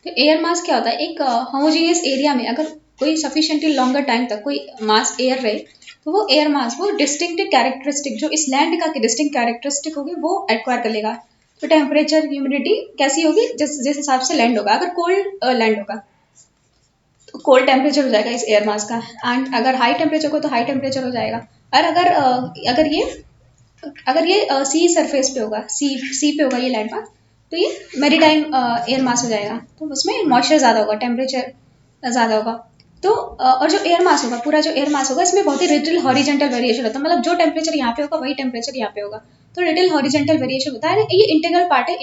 तो एयर मास क्या होता है, एक होमोजीनियस एरिया में अगर कोई सफिशिएंटली लॉन्गर टाइम तक कोई मास एयर रहे तो वो एयर मास वो डिस्टिंक्टिव कैरेक्टरिस्टिक जो इस लैंड का डिस्टिंक्ट कैरेक्टरिस्टिक होगी वो एक्वायर कर लेगा। तो टेम्परेचर ह्यूमिडिटी कैसी होगी, जिस जिस हिसाब से लैंड होगा, अगर कोल्ड लैंड होगा तो कोल्ड टेम्परेचर हो जाएगा इस एयर मास का, एंड अगर हाई टेम्परेचर को तो हाई टेम्परेचर हो जाएगा। और अगर ये सी सरफेस पे होगा, सी पे होगा ये लैंड मास, तो ये मेरीटाइम एयर मास हो जाएगा। तो उसमें मॉइस्चर ज़्यादा होगा, टेम्परेचर ज़्यादा होगा। तो और जो एयर मास होगा, पूरा जो एयर मास होगा, इसमें बहुत ही लिटिल हॉरिजेंटल वेरिएशन होता है, मतलब जो टेम्परेचर यहाँ पे होगा वही टेम्परेचर यहाँ पे होगा। तो लिटिल हॉरिजेंटल वेरिएशन होता है। ये इंटीग्रल पार्ट है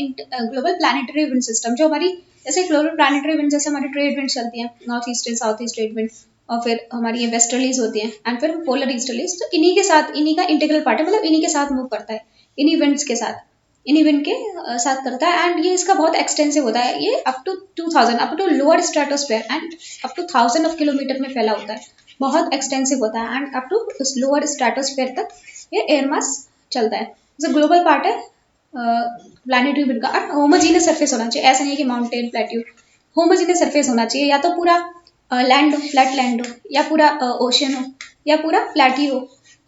ग्लोबल प्लानिटरी विंड सिस्टम, जो हमारी जैसे ग्लोबल प्लानिटरी विंड, जैसे हमारी ट्रेड विंड चलती है, north east south east trade wind, और फिर हमारी ये वेस्टर्लीज होती हैं, एंड फिर पोलर ईस्टर्लीज, तो इन्हीं के साथ, इन्हीं का इंटीग्रल पार्ट है, मतलब इन्हीं के साथ मूव करता है, इन्हीं विंड्स के साथ, इन्हीं विंड के साथ करता है। एंड ये इसका बहुत एक्सटेंसिव होता है, ये up to 2000, up to lower stratosphere and up to 1000 of kilometer में फैला होता है, बहुत एक्सटेंसिव होता है, एंड अप टू उस लोअर स्ट्रेटोस्फेयर तक ये एयर मास चलता है। जो ग्लोबल पार्ट है प्लानिटरी विंड का, और होमोजीनियस सरफेस होना चाहिए, ऐसा नहीं है कि माउंटेन प्लेट्यू, होमोजीनियस सरफेस होना चाहिए, या तो पूरा लैंड हो, फ्लैट लैंड हो, या पूरा ओशन हो, या पूरा फ्लैट ही हो,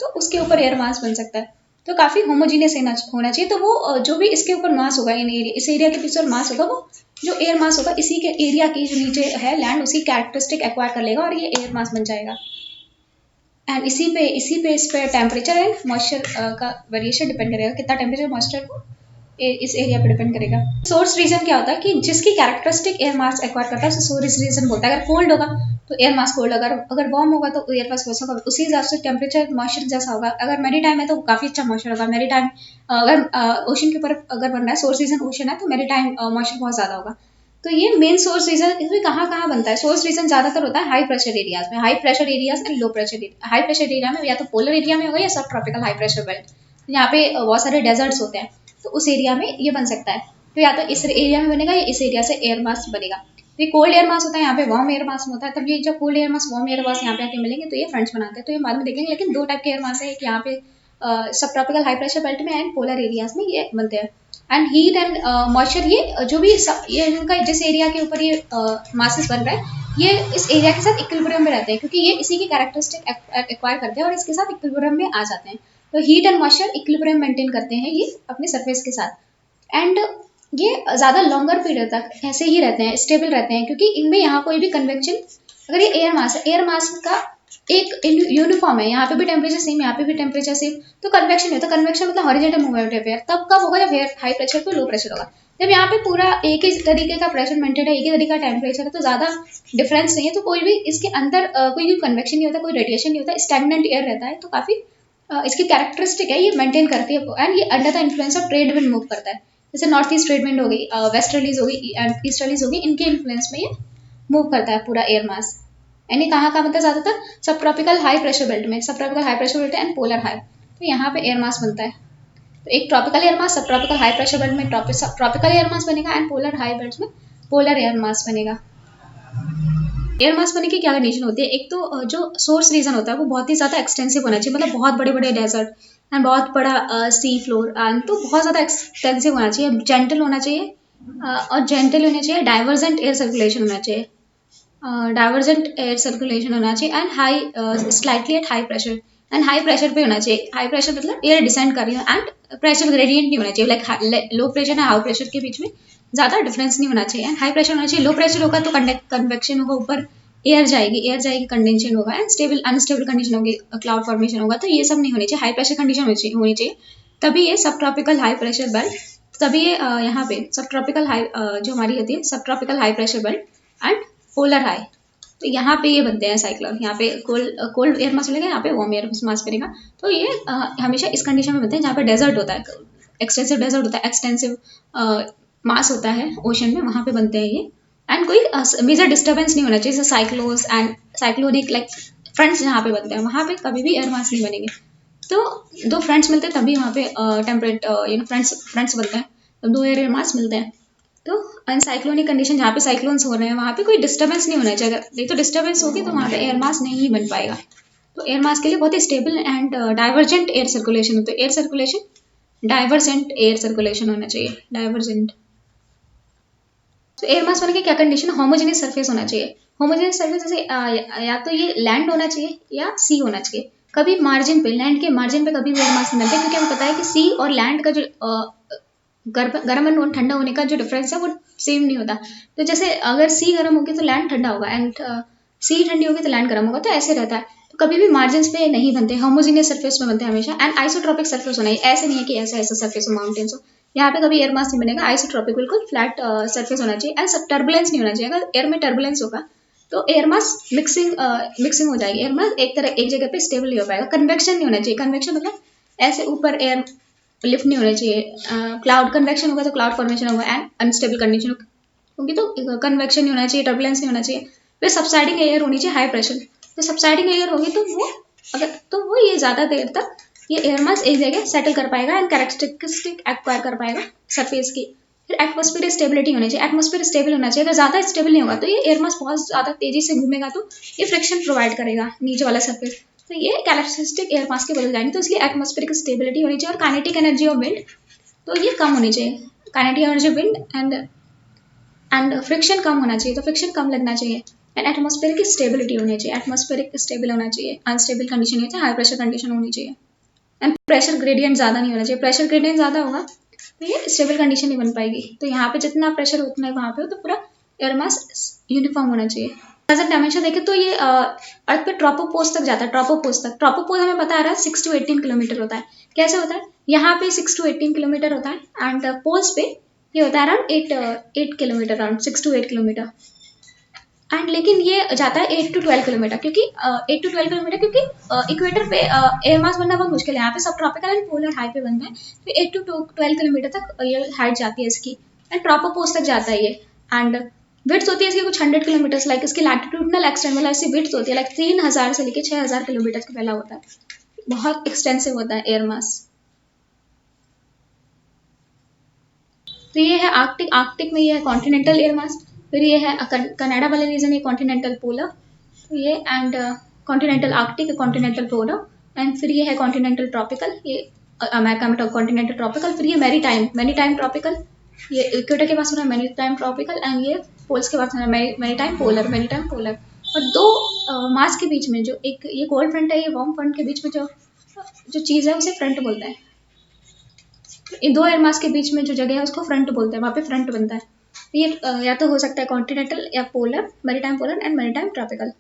तो उसके ऊपर एयर मास बन सकता है। तो काफ़ी होमोजीनियस होना चाहिए। तो वो जो भी इसके ऊपर मास होगा, इन एरिया, इस एरिया के पीछे मास होगा, वो जो एयर मास होगा इसी के एरिया की जो नीचे है लैंड, उसी कैरेक्टरिस्टिक एक्वायर कर लेगा और ये एयर मास बन जाएगा। एंड इसी पे इस पे टेम्परेचर एंड मॉइस्चर का वेरिएशन डिपेंड करेगा, कितना टेम्परेचर मॉइस्चर को इस एरिया पे डिपेंड करेगा। सोर्स रीजन क्या होता है कि जिसकी कैरेक्टरिस्टिक एयर मास एक्वायर करता है उसे सोर्स रीजन बोलता है। अगर कोल्ड होगा तो एयर मास कोल्ड, अगर वार्म होगा तो एयर मास वार्म होगा, उसी हिसाब से टेम्परेचर मॉइस्चर जैसा होगा। अगर मेरी टाइम है तो काफी अच्छा मॉइस्चर होगा, मेरी टाइम अगर ओशन के ऊपर अगर बन रहा है, सोर्स रीजन ओशन है, तो मेरी टाइम मॉइस्चर बहुत ज्यादा होगा। तो ये मेन सोर्स रीजन इसमें कहाँ कहाँ बनता है, सोर्स रीजन ज्यादातर होता है हाई प्रेशर एरियाज में, high pressure areas and low pressure. High pressure area में या तो पोलर एरिया में होगा या सब ट्रॉपिकल हाई प्रेशर बेल्ट, यहाँ पे बहुत सारे डेजर्ट्स होते हैं, तो उस एरिया में ये बन सकता है। तो या तो इस एरिया में बनेगा या इस एरिया से एयर मास बनेगा। तो ये कोल्ड एयर मास होता है, यहाँ पे वार्म एयर मास होता है। तब ये जो cold air mass warm air मास यहाँ पे आके मिलेंगे तो ये फ्रंट्स बनाते हैं, तो ये बाद में देखेंगे। लेकिन दो टाइप के एयर मास है, एक यहाँ पे सब ट्रॉपिकल हाई प्रेशर बेल्ट में एंड पोलर एरियाज में ये बनते हैं। एंड हीट एंड मॉइस्चर, ये जो भी ये इनका जिस एरिया के ऊपर ये मासेस बन रहा है, ये इस एरिया के साथ इक्विलिब्रियम में रहते हैं, क्योंकि ये इसी की कैरेक्टरिस्टिक एक्वायर करते हैं और इसके साथ इक्विलिब्रियम में आ जाते हैं। तो heat and moisture equilibrium maintain करते हैं ये अपने सरफेस के साथ। एंड ये ज़्यादा लॉन्गर पीरियड तक ऐसे ही रहते हैं, स्टेबल रहते हैं, क्योंकि इनमें यहाँ कोई भी कन्वेक्शन, अगर ये एयर मास है, एयर मास का एक यूनिफॉर्म है, यहाँ पे भी टेम्परेचर सेम, यहाँ पे भी टेम्परेचर सेम, तो कन्वेक्शन नहीं होता। कन्वेक्शन मतलब हॉरिजॉन्टल मूवमेंट है एयर, तब कब होगा जब एयर हाई प्रेशर पे लो प्रेशर होगा। जब यहाँ पे पूरा एक ही तरीके का प्रेशर मेंटेन है, एक ही तरीके का टेम्परेचर है, तो ज़्यादा डिफरेंस नहीं है, तो कोई भी इसके अंदर कोई भी कन्वेक्शन नहीं होता, कोई रेडिएशन नहीं होता, स्टैग्नेंट एयर रहता है। तो काफ़ी इसकी कैरेक्टरिस्टिक है, ये मेंटेन करती है, एंड ये under the influence of trade wind move करता है। जैसे नॉर्थ ईस्ट ट्रेड विंड हो गई, वेस्टर्लीज हो गई एंड ईस्टर्लीज हो गई, इनके इन्फ्लुएंस में ये मूव करता है पूरा एयर मास। यानी कहाँ कहाँ बनता है ज़्यादातर, सब ट्रॉपिकल हाई प्रेशर बेल्ट में, सब tropical high pressure belt and polar high, तो यहाँ पे एयर मास बनता है। तो एक ट्रॉपिकल एयर मास सब ट्रॉपिकल हाई प्रेशर बेल्ट में ट्रॉपिकल एयर मास बनेगा, एंड पोलर हाई बेल्ट में पोलर एयर मास बनेगा। एयर मास बनने की क्या कंडीशन होती है, एक तो जो सोर्स रीजन होता है वो बहुत ही ज़्यादा एक्सटेंसिव होना चाहिए, मतलब बहुत बड़े बड़े डेजर्ट एंड बहुत बड़ा सी फ्लोर, एंड तो बहुत ज़्यादा एक्सटेंसिव होना चाहिए, जेंटल होना चाहिए, और जेंटल होना चाहिए, डाइवर्जेंट एयर सर्कुलेशन होना चाहिए, डाइवर्जेंट एयर सर्कुलेशन होना चाहिए, and high slightly at high pressure, and high pressure पे होना चाहिए। हाई प्रेशर मतलब एयर डिसेंड कर रही है, एंड प्रेशर ग्रेडियंट नहीं होना चाहिए, like low pressure and high pressure के बीच में ज़्यादा डिफरेंस नहीं होना चाहिए, एंड हाई प्रेशर होना चाहिए। लो प्रेशर होगा तो कन्वेक्शन होगा, ऊपर एयर जाएगी, कंडेंशन होगा, एंड स्टेबल अनस्टेबल कंडीशन होगी, क्लाउड फॉर्मेशन होगा, तो ये सब नहीं होनी चाहिए, हाई प्रेशर कंडीशन होनी चाहिए। तभी ये सब ट्रॉपिकल हाई प्रेशर बेल्ट, तभी ये यहाँ पे सब ट्रॉपिकल हाई जो हमारी होती है सब tropical high pressure belt and polar high, तो यहाँ पे ये बनते हैं साइक्लोन। यहाँ पे कोल्ड एयर मास मिलेगा, यहाँ पे वार्म एयर मास मिलेगा। तो ये हमेशा इस कंडीशन में बनते हैं जहाँ पे डेजर्ट होता है, एक्सटेंसिव डेजर्ट होता है, एक्सटेंसिव मास होता है ओशन में, वहाँ पे बनते हैं ये। एंड कोई मेजर डिस्टर्बेंस नहीं होना चाहिए, जैसे साइक्लोस एंड साइक्लोनिक लाइक फ्रंट्स जहाँ पे बनते हैं वहाँ पे कभी भी एयर मास नहीं बनेंगे। तो दो फ्रंट्स मिलते हैं तभी वहाँ पे टेम्परेट फ्रंट्स बनते हैं, तब दो एयर मास मिलते हैं। तो अनसाइक्लोनिक कंडीशन जहाँ पे साइक्लोन्स हो रहे हैं वहाँ पे कोई डिस्टर्बेंस नहीं होना चाहिए, नहीं तो डिस्टर्बेंस होगी तो वहाँ पे एयर मास नहीं बन पाएगा। तो एयर मास के लिए बहुत ही stable and divergent air circulation होता है, air circulation divergent air circulation होना चाहिए, डाइवर्जेंट। तो एयर मास बनने की क्या कंडीशन, होमोजेनियस सरफेस होना चाहिए। होमोजेनियस सरफेस जैसे या तो ये लैंड होना चाहिए या सी होना चाहिए। कभी मार्जिन पे, लैंड के मार्जिन पे कभी भी एयर मास नहीं बनते, क्योंकि हमें पता है कि सी और लैंड का जो गर्म एंड ठंडा होने का जो डिफरेंस है वो सेम नहीं होता। तो जैसे अगर सी गर्म होगी तो लैंड ठंडा होगा, एंड सी ठंडी होगी तो लैंड गर्म होगा, तो ऐसे रहता है। तो कभी भी मार्जिन पे नहीं बनते, होमोजीनियस सरफेस में बनते हैं हमेशा। एंड आइसोट्रॉपिक सरफेस होना है, ऐसे नहीं है कि ऐसा ऐसा सरफेस हो माउंटेन्स हो, यहाँ पे कभी एयर मास नहीं बनेगा। आइसोट्रॉपिक बिल्कुल फ्लैट सरफेस होना चाहिए, एंड टर्बुलेंस नहीं होना चाहिए। अगर एयर में टर्बुलेंस होगा तो एयर मास मिक्सिंग हो जाएगी, एयर मास एक जगह पे स्टेबल नहीं हो पाएगा। कन्वेक्शन नहीं होना चाहिए, कन्वेक्शन मतलब ऐसे ऊपर एयर लिफ्ट नहीं होना चाहिए। क्लाउड कन्वेक्शन होगा तो क्लाउड फॉर्मेशन होगा, एंड अनस्टेबल कंडीशन होगी तो कन्वेक्शन नहीं होना चाहिए, टर्बुलेंस नहीं होना चाहिए। फिर सबसाइडिंग एयर होनी चाहिए हाई प्रेशर। तो सबसाइडिंग एयर होगी तो वो ये ज़्यादा देर तक ये एयर मास एक जगह सेटल कर पाएगा एंड कैरेक्टरिस्टिक एक्वायर कर पाएगा सरफेस की। फिर एटमॉस्फेयर स्टेबिलिटी होनी चाहिए, एटमॉस्फेयर स्टेबल होना चाहिए। अगर ज़्यादा स्टेबल नहीं होगा तो ये एयर मास बहुत ज़्यादा तेज़ी से घूमेगा तो ये फ्रिक्शन प्रोवाइड करेगा नीचे वाला सरफेस, तो ये कैरेक्टरिस्टिक एयर मास के बदल जाएंगे। तो इसलिए एटमॉस्फेरिक स्टेबिलिटी होनी चाहिए। और काइनेटिक एनर्जी ऑफ विंड तो ये कम होनी चाहिए, kinetic energy of wind and friction कम होना चाहिए, तो फ्रिक्शन कम लगना चाहिए। एंड एटमॉस्फेयर की स्टेबिलिटी होनी चाहिए, एटमॉस्फेरिक स्टेबल होना चाहिए, अनस्टेबल कंडीशन नहीं चाहिए, हाई प्रेशर कंडीशन होनी चाहिए। एंड प्रेशर ग्रेडियंट ज़्यादा नहीं होना चाहिए, प्रेशर ग्रेडियंट ज़्यादा होगा तो ये स्टेबल कंडीशन नहीं बन पाएगी। तो यहाँ पे जितना प्रेशर उतना है वहाँ पे हो, तो पूरा एयर मास यूनिफॉर्म होना चाहिए। एज डायमेंशन देखें तो ये अर्थ पे ट्रोपोपोज तक जाता है। ट्रोपोपोज हमें पता है 6 to 18 किलोमीटर होता है। कैसे होता है, यहाँ पे 6 to 18 किलोमीटर होता है, एंड पोल्स पे ये होता है around 8 kilometre, around 6 to 8 kilometre. And लेकिन ये जाता है 8 to 12 किलोमीटर, क्योंकि 8 to 12 किलोमीटर, क्योंकि इक्वेटर पे एयर मास बनना बहुत मुश्किल है। यहाँ पे सब ट्रॉपिकल एंड पोलर हाई पे बनता है, तो 8 to 12 किलोमीटर तक ये हाइट जाती है इसकी, एंड ट्रोपोपोज तक जाता है ये। एंड विड्थ होती है इसकी कुछ 100 किलोमीटर, लाइक इसकी लैटिट्यूडनल एक्सटेंट मतलब इसकी विड्थ होती है लाइक 3000 से लेकर 6000 किलोमीटर का फैला होता है, बहुत एक्सटेंसिव होता है एयर मास। तो ये है आर्कटिक में ये है कॉन्टिनेंटल एयर मास। फिर ये है कनाडा वाले रीजन, ये कॉन्टिनेंटल पोलर, तो ये and continental Arctic, continental polar, and फिर ये है कॉन्टिनेंटल ट्रॉपिकल, ये अमेरिका में कॉन्टिनेंटल ट्रॉपिकल। फिर ये मैरीटाइम ट्रॉपिकल, ये इक्वेटर के पास होना है मैरीटाइम ट्रॉपिकल, एंड ये पोल्स के पास होना है मैरीटाइम पोलर। और दो मास के बीच में जो एक ये कोल्ड फ्रंट है, ये वार्म फ्रंट के बीच में जो चीज़ है उसे फ्रंट बोलते हैं। इन दो एयर मास के बीच में जो जगह है उसको फ्रंट बोलते हैं, वहाँ पे फ्रंट बनता है। ये या तो हो सकता है कॉन्टिनेंटल या polar, maritime polar and maritime tropical.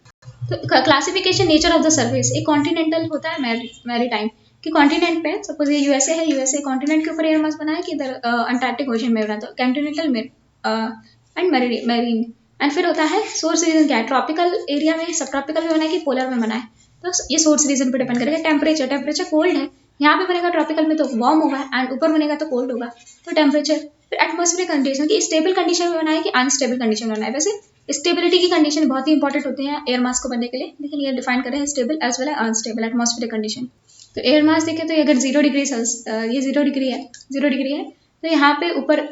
तो classification nature of the surface, एक कॉन्टिनेंटल होता है मैरीटाइम कि कॉन्टिनेंट पे, सपोज ये यूएसए है, यूएसए कॉन्टिनेंट के ऊपर एयर मास बना है कि इधर अंटार्कटिक ओशन में बना, तो कॉन्टिनेंटल में एंड मैरीन। एंड फिर होता है सोर्स रीजन क्या है, ट्रॉपिकल एरिया में, सब ट्रॉपिकल में बना है कि पोलर में बना है, तो ये सोर्स रीजन पर डिपेंड करेगा। टेम्परेचर कोल्ड है, यहाँ पे बनेगा ट्रॉपिकल में तो वार्म होगा, एंड ऊपर बनेगा तो कोल्ड होगा, तो टेम्परेचर। फिर एटमॉस्फेरिक कंडीशन की स्टेबल कंडीशन में बना है कि अनस्टेबल कंडीशन में बना है। वैसे स्टेबिलिटी की कंडीशन बहुत ही इंपॉर्टेंट होती है एयर मास को बनने के लिए, लेकिन ये डिफाइन करें stable as well as unstable atmospheric condition. तो एयर मास देखें तो अगर 0 डिग्री ये 0 डिग्री है, तो यहाँ पे ऊपर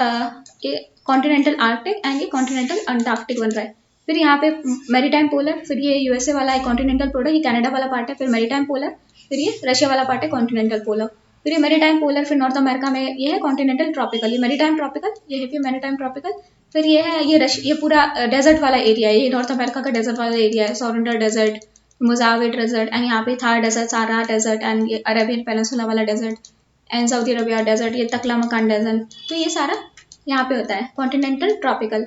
ये कॉन्टिनेंटल आर्कटिक एंड ये कॉन्टिनेंटल अंटार्कटिक बन रहा है। फिर यहाँ पे मैरीटाइम पोलर, फिर ये यूएसए वाला है कॉन्टिनेंटल पोलर, ये कनाडा वाला पार्ट है, फिर मैरीटाइम पोलर, फिर ये रशिया वाला पार्ट है कॉन्टिनेंटल पोलर, फिर ये मैरीटाइम पोलर, फिर नॉर्थ अमेरिका में ये है कॉन्टिनेंटल ट्रॉपिकल, ये मैरीटाइम ट्रॉपिकल, ये है फिर मैरीटाइम ट्रॉपिकल। फिर ये है ये पूरा डेजर्ट वाला एरिया है, ये नॉर्थ अमेरिका का डेजर्ट वाला एरिया है, सोरेंडर डेजर्ट, मोजाविक डेजर्ट, एंड यहाँ पे थार डेजर्ट, सारा डेजर्ट, एंड ये अरेबियन पेनिनसुला वाला desert, and Saudi Arabia desert, ये तकलामकान डेजर्ट, तो ये सारा यहाँ पे होता है कॉन्टिनेंटल ट्रॉपिकल।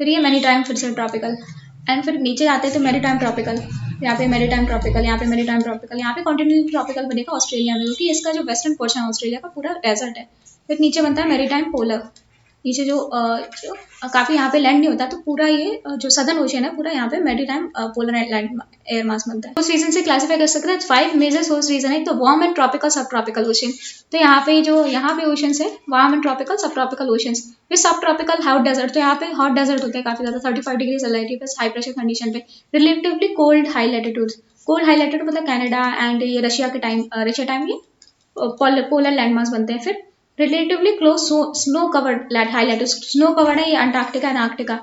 फिर ये मैरीटाइम, फिर से ट्रॉपिकल, एंड फिर नीचे जाते हैं तो मैरीटाइम ट्रॉपिकल, यहाँ पे मैरीटाइम ट्रॉपिकल, यहाँ पे मैरीटाइम ट्रॉपिकल, यहाँ पे कॉन्टिनेंटल ट्रॉपिकल बनेगा ऑस्ट्रेलिया में, क्योंकि इसका जो वेस्टर्न पोर्शन है ऑस्ट्रेलिया का पूरा डेजर्ट है। फिर नीचे बनता है मैरीटाइम पोलर, नीचे जो काफ़ी यहाँ पे लैंड नहीं होता, तो पूरा ये जो सदर्न ओशन है पूरा यहाँ पे maritime polar land air mass बनता है। उस रीजन से क्लासीफाई कर सकते हैं 5 मेजर सोर्स रीजन है, तो वार्म एंड ट्रॉपिकल सब ट्रॉपिकल ओशन, तो यहाँ पे ओशन है वार्म एंड ट्रॉपिकल सब ट्रॉपिकल ओशन। फिर सब ट्रॉपिकल हॉट डेजर्ट, तो यहाँ पे हॉट डेजर्ट होते हैं काफ़ी ज़्यादा, 35 डिग्री सेल्सियस पे हाई प्रेशर कंडीशन पे। रिलेटिवली कोल्ड हाई लैटिट्यूड मतलब कनाडा एंड ये रशिया टाइम ये पोलर लैंड मास बनते हैं। फिर relatively close snow covered high latitude, snow covered है ये Antarctica and Arktika,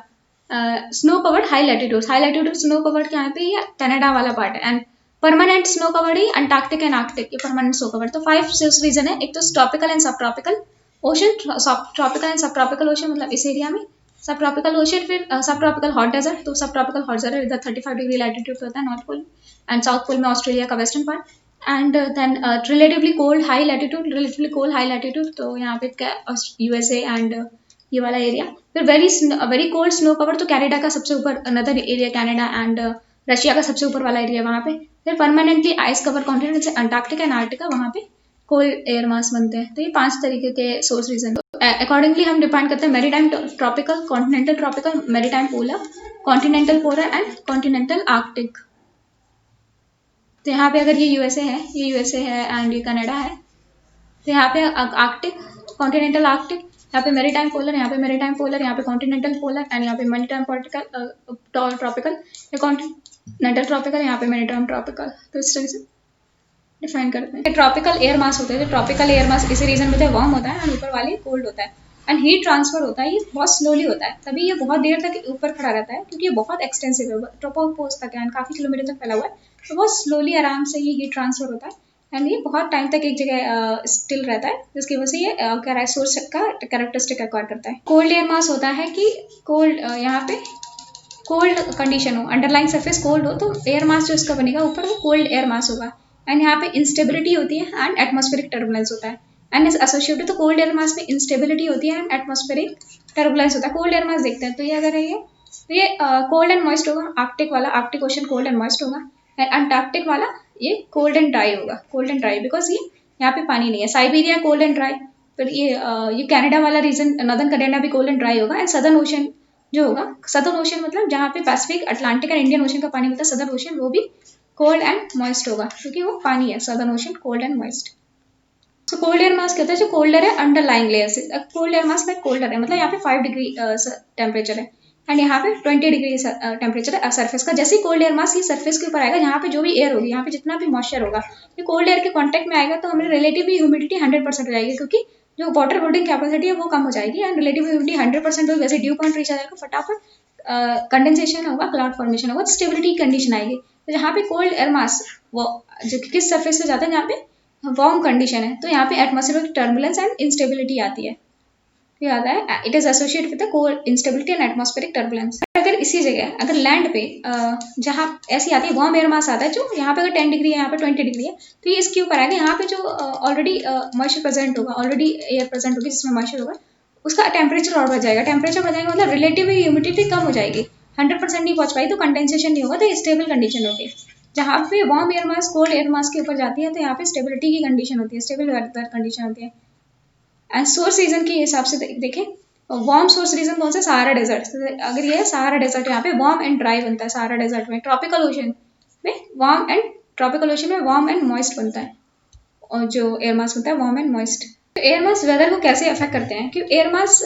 snow covered high latitude snow covered के यहाँ पे ये कनाडा वाला पार्ट है, एंड परमानेंट स्नो कवर्ड है अंटार्कटिक एंड आर्कटिक, ये परमानेंट स्नो कवर्ड। तो 5 रीजन है, एक तो ट्रॉपिकल एंड सब ट्रॉपिकल ओशन, ट्रॉपिकल एंड सब ट्रॉपिकल ओशन मतलब इस एरिया में, सब ट्रॉपिकल ओशन, फिर सब ट्रॉपिकल हॉट डेजर्ट। तो सब ट्रॉपिकल हॉट डेजर्ट इधर 35 डिग्री लैटिट्यूड पे होता है North Pole, and South Pole में ऑस्ट्रेलिया का western part. And then relatively cold high latitude, relatively cold high latitude, तो यहाँ पे यूएसए एंड ये वाला एरिया। फिर वेरी कोल्ड स्नो कवर, तो कनाडा का सबसे ऊपर नदर एरिया कनाडा, एंड रशिया का सबसे ऊपर वाला एरिया वहाँ पे। फिर परमानेंटली आइस कवर कॉन्टिनेंट जैसे अंटार्कटिका एंड आर्टिका, वहाँ पे कोल्ड एयर मास बनते हैं। तो ये 5 तरीके के सोर्स रीजन अकॉर्डिंगली हम डिफाइन करते हैं maritime tropical, continental tropical, maritime polar, continental polar and continental Arctic. तो यहाँ पे अगर ये यूएसए है, ये यूएसए है एंड ये कनाडा है, तो यहाँ पे आर्कटिक, कॉन्टिनेंटल आर्कटिक, यहाँ पे मेरीटाइम पोलर, यहाँ पे मेरीटाइम पोलर, यहाँ पे कॉन्टिनेंटल पोलर, एंड यहाँ पे मेरीटाइम ट्रॉपिकल, या कॉन्टिनेंटल ट्रॉपिकल, यहाँ पे मेरीटाइम ट्रॉपिकल। तो इस तरह से डिफाइन करते हैं। ट्रॉपिकल एयर मास होते हैं, तो ट्रॉपिकल एयर मास इसी रीजन में वार्म होता है, एंड ऊपर वाली कोल्ड होता है, एंड हीट ट्रांसफर होता है, ये बहुत स्लोली होता है, तभी ये बहुत देर तक ऊपर खड़ा रहता है, क्योंकि ये बहुत एक्सटेंसिव है, ट्रोपोस्फियर तक है, काफ़ी किलोमीटर तक फैला हुआ है, तो बहुत स्लोली आराम से ये हीट ट्रांसफर होता है, एंड ये बहुत टाइम तक एक जगह स्टिल रहता है, जिसकी वजह से ये सोर्स का कैरेक्टरिस्टिक एक्वायर करता है। कोल्ड एयर मास होता है कि कोल्ड यहाँ पे कोल्ड कंडीशन हो, अंडरलाइन सरफेस कोल्ड हो, तो एयर मास जो इसका बनेगा ऊपर वो कोल्ड एयर मास होगा, एंड यहाँ पे इंस्टेबिलिटी होती है एंड एटमॉस्फेरिक टर्बुलेंस होता है, एंड इस एसोसिएटेड, तो कोल्ड एयर मास में इंस्टेबिलिटी होती है एंड एटमॉस्फेरिक टर्बुलेंस होता है। कोल्ड एयर मास देखते हैं, तो ये अगर है ये, तो ये कोल्ड एंड मॉइस्ट होगा, आर्कटिक वाला, Arctic ocean cold and moist होगा, एंड अंटार्कटिक वाला ये कोल्ड एंड ड्राई होगा, कोल्ड एंड ड्राई, बिकॉज ये यहाँ पे पानी नहीं है। साइबेरिया कोल्ड एंड ड्राई, फिर ये कनाडा वाला रीजन, नॉर्दर्न कनाडा भी कोल्ड एंड ड्राई होगा, एंड सदर्न ओशन जो होगा, सदर्न ओशन मतलब जहाँ पे Pacific, Atlantic and Indian ocean का पानी मिलता है, सदर्न ओशन, वो भी कोल्ड एंड मॉइस्ट होगा, क्योंकि वो पानी है, southern ocean cold and moist. तो कोल्ड एयर मास कहते हैं जो कोल्डर है अंडरलाइंग लेयर से। कोल्ड एयर मास में कोल्डर है, मतलब यहाँ पे 5 डिग्री टेम्परेचर है, एंड यहाँ पे 20 डिग्री टेम्परेचर है सरफेस का। जैसे ही कोल्ड एयर मास ये सरफेस के ऊपर आएगा, यहाँ पे जो भी एयर होगी, यहाँ पे जितना भी मॉइस्चर होगा, ये कोल्ड एयर के कॉन्टेक्ट में आएगा, तो हमारी रिलेटिव ह्यूमिडिटी 100% हो जाएगी, क्योंकि जो वाटर होल्डिंग कैपेसिटी है वो कम हो जाएगी, एंड रिलेटिव ह्यूमिडिटी 100% होगी, वैसे ड्यू पॉइंट रीच आ जाएगा, फटाफट कंडेंसेशन होगा, क्लाउड फॉर्मेशन होगा, स्टेबिलिटी कंडीशन आएगी। तो जहाँ पे कोल्ड एयर मास वो जो किस सरफेस से जाता है, जहाँ पे वार्म कंडीशन है, तो यहाँ पे एटमॉस्फेरिक टर्बुलेंस एंड इंस्टेबिलिटी आती है, ये आता है, it is associated with the cold instability and atmospheric turbulence. अगर इसी जगह अगर लैंड पे जहाँ ऐसी आती है वार्म एयर मास आता है, जो यहाँ पे अगर 10 डिग्री है, यहाँ पे 20 डिग्री है, तो ये इसके ऊपर आएगा, यहाँ पे जो ऑलरेडी मॉइस्चर प्रेजेंट होगा, ऑलरेडी एयर प्रेजेंट होगी जिसमें मॉइस्चर होगा, उसका टेम्परेचर और बढ़ जाएगा, टेम्परेचर बढ़ जाएगा मतलब रिलेटिव ह्यूमिडिटी कम हो जाएगी, 100% नहीं पहुंच पाई, तो कंडेंसेशन नहीं होगा, तो स्टेबल कंडीशन होगी। जहाँ पे वार्म एयर मास कोल्ड एयर मास के ऊपर जाती है, तो यहाँ पे स्टेबिलिटी की कंडीशन होती है, स्टेबल वेदर कंडीशन होती है। एंड सोर्स रीजन के हिसाब से देखें, वार्म सोर्स रीजन कौन सा, सहारा डेजर्ट। अगर ये है सहारा डेजर्ट, यहाँ पे वार्म एंड ड्राई बनता है सहारा डेजर्ट में, ट्रॉपिकल ओशन में वार्म एंड ट्रॉपिकल ओशन में वार्म एंड मॉइस्ट बनता है, और जो एयर मास होता है वार्म एंड मॉइस्ट। तो एयर मास वेदर को कैसे अफेक्ट करते हैं, कि एयर मास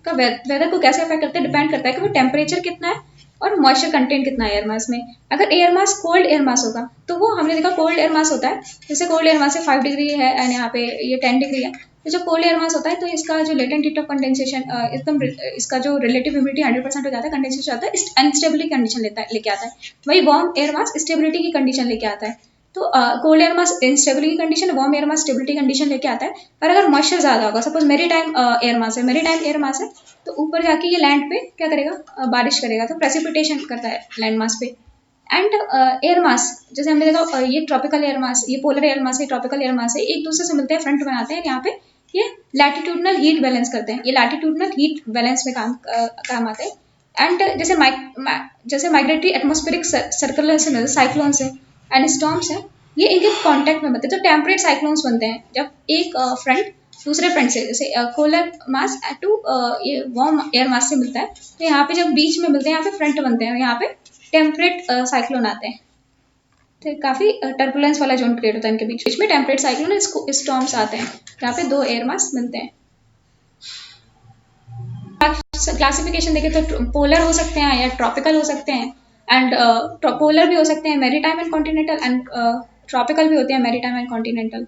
का वेदर को कैसे अफेक्ट करते हैं, डिपेंड करता है कि वो टेम्परेचर कितना है और मॉइस्चर कंटेंट कितना है एयर मास में। अगर एयर मास कोल्ड एयर मास होगा, तो वो हमने देखा कोल्ड एयर मास होता है, जैसे कोल्ड एयर मास है 5 डिग्री है, एंड यहाँ पे ये 10 डिग्री है, तो जो कोल्ड एयर मास होता है, तो इसका जो लेटेंट हीट ऑफ कंडेंसेशन एकदम, इसका जो रिलेटिव ह्यूमिडिटी 100% हो जाता है, कंडेंसेशन आता है, अनस्टेबिलिटी कंडीशन लेके आता है। वही वार्म एयर मास स्टेबिलिटी की कंडीशन लेके आता है। तो कोल्ड एयर मास इंस्टेबिलिटी कंडीशन, वार्म एयर मास स्टेबिलिटी कंडीशन लेके आता है। पर अगर मॉइस्चर ज़्यादा होगा, सपोज मेरी टाइम एयर मास है, मेरी टाइम एयर मास है, तो ऊपर जाके ये लैंड पे क्या करेगा, बारिश करेगा, तो प्रेसिपिटेशन करता है लैंड मास पे। एंड एयर मास, जैसे हमने देखा ये ट्रॉपिकल एयर मास, ये पोलर एयर मास है, ट्रॉपिकल एयर मास है, एक दूसरे से मिलते हैं, फ्रंट बनाते हैं, यहाँ पे ये लैटिट्यूडनल हीट बैलेंस करते हैं, ये लैटिट्यूडनल हीट बैलेंस में काम आते हैं। एंड जैसे माइग्रेटरी एटमॉस्फेरिक सर्कुलेशन से साइक्लोन्स है एंड स्टॉर्म्स है, ये इनके कांटेक्ट में बनते हैं, तो टेम्परेट साइक्लोन्स बनते हैं जब एक फ्रंट दूसरे फ्रंट से, जैसे कोलर मास टू ये वार्म एयर मास से मिलता है, तो यहाँ पे जब बीच में मिलते हैं, यहाँ पे फ्रंट बनते हैं, यहाँ पे टेम्परेट साइक्लोन आते हैं, तो काफ़ी टर्बुलेंस वाला जोन क्रिएट होता है इनके बीच में टेम्परेट साइक्लोन स्टॉर्म्स आते हैं, यहाँ पे 2 एयर मास मिलते हैं। क्लासिफिकेशन देखें तो पोलर हो सकते हैं या ट्रॉपिकल हो सकते हैं, एंड पोलर भी हो सकते हैं, maritime and continental, and tropical भी होते हैं मैरीटाइम एंड कॉन्टिनेंटल।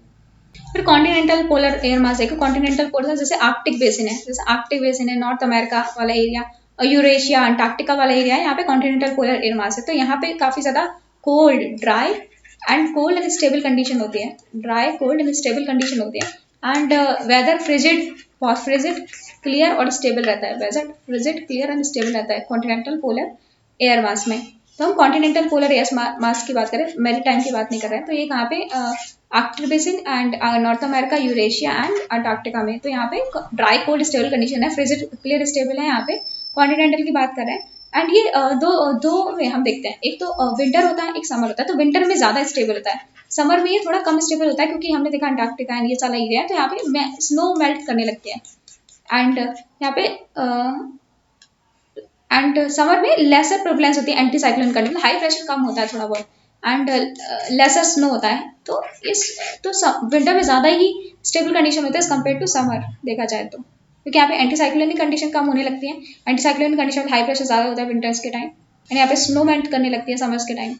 फिर कॉन्टिनेंटल पोलर एयर मास देखो, कॉन्टिनेंटल पोलर जैसे आर्कटिक बेसिन है, जैसे आर्कटिक बेसिन है, नॉर्थ अमेरिका वाला एरिया, यूरेशिया अंटार्कटिका वाला एरिया है, यहाँ पे कॉन्टिनेंटल पोलर एयर मास है, तो यहाँ पे काफ़ी ज़्यादा cold dry and stable condition होती है, dry cold and stable condition होती है, and weather frigid frigid clear और स्टेबल रहता है, वैसा फ्रिजिड क्लियर एंड स्टेबल रहता है कॉन्टिनेंटल पोलर एयर मास में। तो हम कॉन्टिनेंटल पोलर एयर मास की बात करें, मैरीटाइम की बात नहीं कर रहे हैं। तो ये कहाँ पे Arctic basin and north America, Eurasia and Antarctica में। तो यहाँ पे ड्राई कोल्ड स्टेबल कंडीशन है, फ्रिजिड क्लियर स्टेबल है यहाँ पे। कॉन्टिनेंटल की बात कर रहे हैं एंड ये दो में हम देखते हैं, एक तो विंटर होता है, एक समर होता है। तो विंटर में ज़्यादा स्टेबल होता है, समर में ये थोड़ा कम स्टेबल होता है, क्योंकि हमने देखा अंटार्कटिका एंड ये सारा एरिया है, तो यहाँ पे स्नो मेल्ट करने लगती है। एंड यहाँ पे एंड समर में लेसर प्रोबलेंस होती है anti cyclone condition, high pressure कम होता है थोड़ा बहुत एंड लेसर स्नो होता है। तो विंटर में ज़्यादा ही स्टेबल कंडीशन होता है एज कम्पेयर टू समर देखा जाए तो, क्योंकि यहाँ पे एंटी साइक्लोनिक कंडीशन कम होने लगती है। एंटी साइक्लोनिक कंडीशन में हाई प्रेशर ज़्यादा होता है विंटर्स के टाइम, एंड यहाँ पे स्नो मेल्ट करने लगती है समर्स के टाइम,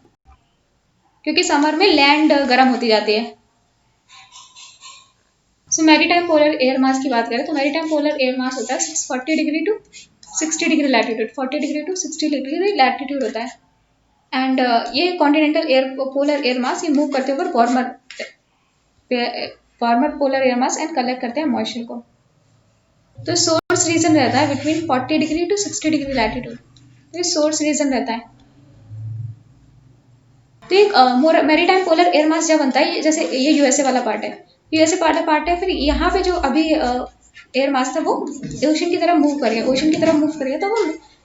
क्योंकि समर में लैंड गर्म होती जाती है। सो मैरीटाइम पोलर एयर मास की बात करें तो मैरीटाइम पोलर एयर मास होता है 40 degree to 60 degree latitude, 40 degree to 60 degree latitude होता है। एंड ये continental air polar air mass ये मूव करते हुए former polar air mass and collect करते हैं मॉइस्चर को। तो सोर्स रीजन रहता है between 40 degree to 60 degree latitude, तो ये सोर्स रीजन रहता है। तो एक मैरीटाइम पोलर एयर मास जब बनता है, जैसे ये यूएसए वाला पार्ट है, यूएसए पार्ट है, फिर यहाँ पे जो अभी एयर मास था वो ओशन की तरफ मूव कर गया, ओशन की तरफ मूव कर गया, तो वो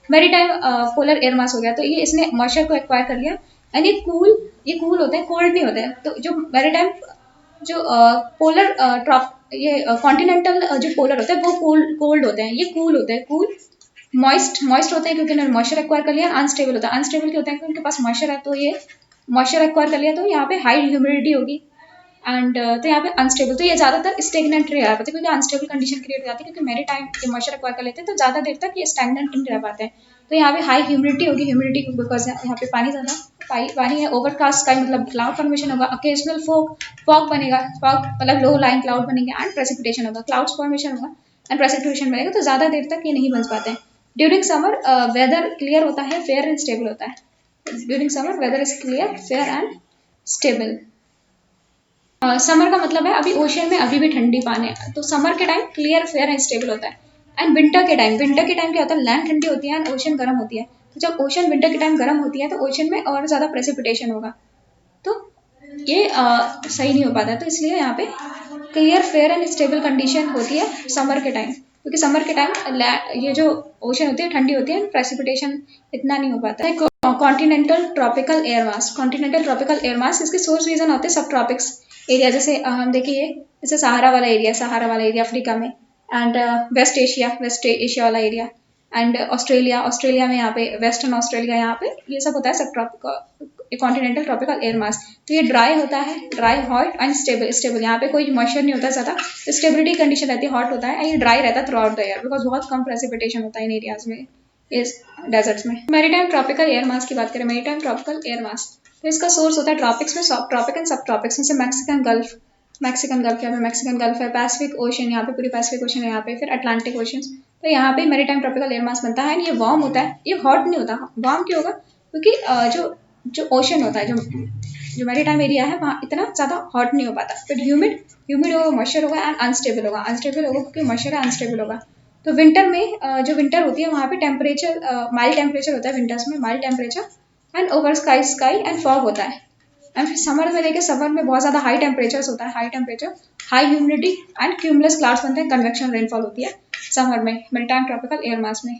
मैरीटाइम पोलर एयर मास हो गया। तो ये इसने मॉइस्चर को एक्वायर कर लिया एंड ये कूल होते हैं, कोल्ड नहीं होते हैं। तो जो मैरीटाइम जो पोलर ये कॉन्टिनेंटल जो पोलर होते हैं वो कोल्ड होते हैं, ये कूल होते हैं, कूल मॉइस्ट होते हैं, क्योंकि उन्होंने मॉइस्चर एक्वायर कर लिया। अनस्टेबल होता है, अनस्टेबल क्यों होता है, क्योंकि उनके पास मॉइस्चर है, तो ये मॉइस्चर एक्वायर कर लिया तो यहाँ पे हाई ह्यूमिडिटी होगी एंड तो यहाँ पे अनस्टेबल, तो ये ज़्यादातर स्टेगनेंट रह पाते हैं, क्योंकि अनस्टेबल कंडीशन क्रिएट हो जाती है, क्योंकि मैरीटाइम के मॉइस्चर एक्वायर कर लेते हैं तो ज़्यादा देर तक ये स्टैगनेंट नहीं रह पाते हैं। तो यहाँ पे हाई ह्यूमिडिटी होगी, ह्यूमिडिटी बिकॉज यहाँ पे पानी ज़्यादा पानी है, ओवरकास्ट स्काई मतलब क्लाउड फॉर्मेशन होगा, ओकेजनल फॉग बनेगा, फॉग मतलब लो लाइन क्लाउड बनेंगे एंड प्रेसिपिटेशन होगा, क्लाउड्स फॉर्मेशन होगा एंड प्रेसिपिटेशन बनेगा, तो ज़्यादा देर तक ये नहीं बन पाते हैं। ड्यूरिंग समर वेदर क्लियर होता है, फेयर एंड स्टेबल होता है। During summer weather is clear, fair and stable. Summer का मतलब है अभी ओशन में अभी भी ठंडी पानी है, तो समर के time clear, fair and stable होता है। एंड विंटर के टाइम क्या होता है, लैंड ठंडी होती है एंड ओशन गर्म होती है। तो जब ओशन विंटर के टाइम गर्म होती है तो ओशन में और ज़्यादा प्रेसिपिटेशन होगा, तो ये सही नहीं हो पाता। तो इसलिए यहाँ पे clear, fair and stable condition होती है समर के टाइम, क्योंकि समर के टाइम ये जो ओशन होती है ठंडी होती है, प्रेसिपिटेशन इतना नहीं हो पाता है। Continental tropical air mass, continental tropical air mass इसके सोर्स रीजन होते हैं सब ट्रॉपिक्स एरिया, जैसे हम देखिए जैसे सहारा वाला एरिया अफ्रीका में, एंड वेस्ट एशिया वाला एरिया, एंड ऑस्ट्रेलिया में यहाँ पे वेस्टर्न ऑस्ट्रेलिया, यहाँ पे ये सब होता है सब tropical continental tropical air mass. तो ये ड्राई होता है, ड्राई, हॉट एंड स्टेबल, यहाँ पे कोई मॉइस्चर नहीं होता ज़्यादा, स्टेबिलिटी कंडीशन रहती है, हॉट होता है, ये ड्राई रहता है through out the year, because बहुत कम प्रेसिपिटेशन होता है इन एरियाज में, इस डेजर्ट्स में। मैरीटाइम ट्रॉपिकल एयर मास की बात करें, मैरीटाइम ट्रॉपिकल एयर मास, तो इसका सोर्स होता है ट्रॉपिक्स में, ट्रॉपिक एंड सब ट्रॉपिक्स में से मैक्सिकन गल्फ यहाँ पे मैक्सिकन गल्फ है, पैसिफिक ओशन, यहाँ पे पूरी पैसिफिक ओशन है यहाँ पे, फिर अटलांटिक ओशन। तो यहाँ पे मैरीटाइम ट्रॉपिकल एयर मास बनता है, ये वार्म होता है, ये हॉट नहीं होता। वार्म क्यों होगा, क्योंकि जो ओशन होता है, जो मैरीटाइम एरिया है वहाँ इतना ज़्यादा हॉट नहीं हो पाता। फिर ह्यूमिड होगा, मॉइस्चर होगा एंड अनस्टेबल होगा क्योंकि मॉइस्चर है, अनस्टेबल होगा। तो विंटर में जो विंटर होती है वहाँ पे टेम्परेचर माइल्ड टेम्परेचर होता है, विंटर्स में mild temperature and over sky and fog होता है। एंड फिर समर में देखिए, समर में बहुत ज़्यादा हाई टेम्परेचर्स होता है, high temperature, high humidity and cumulus clouds बनते हैं, कन्वेक्शन रेनफॉल होती है समर में मैरीटाइम ट्रॉपिकल एयर मास में।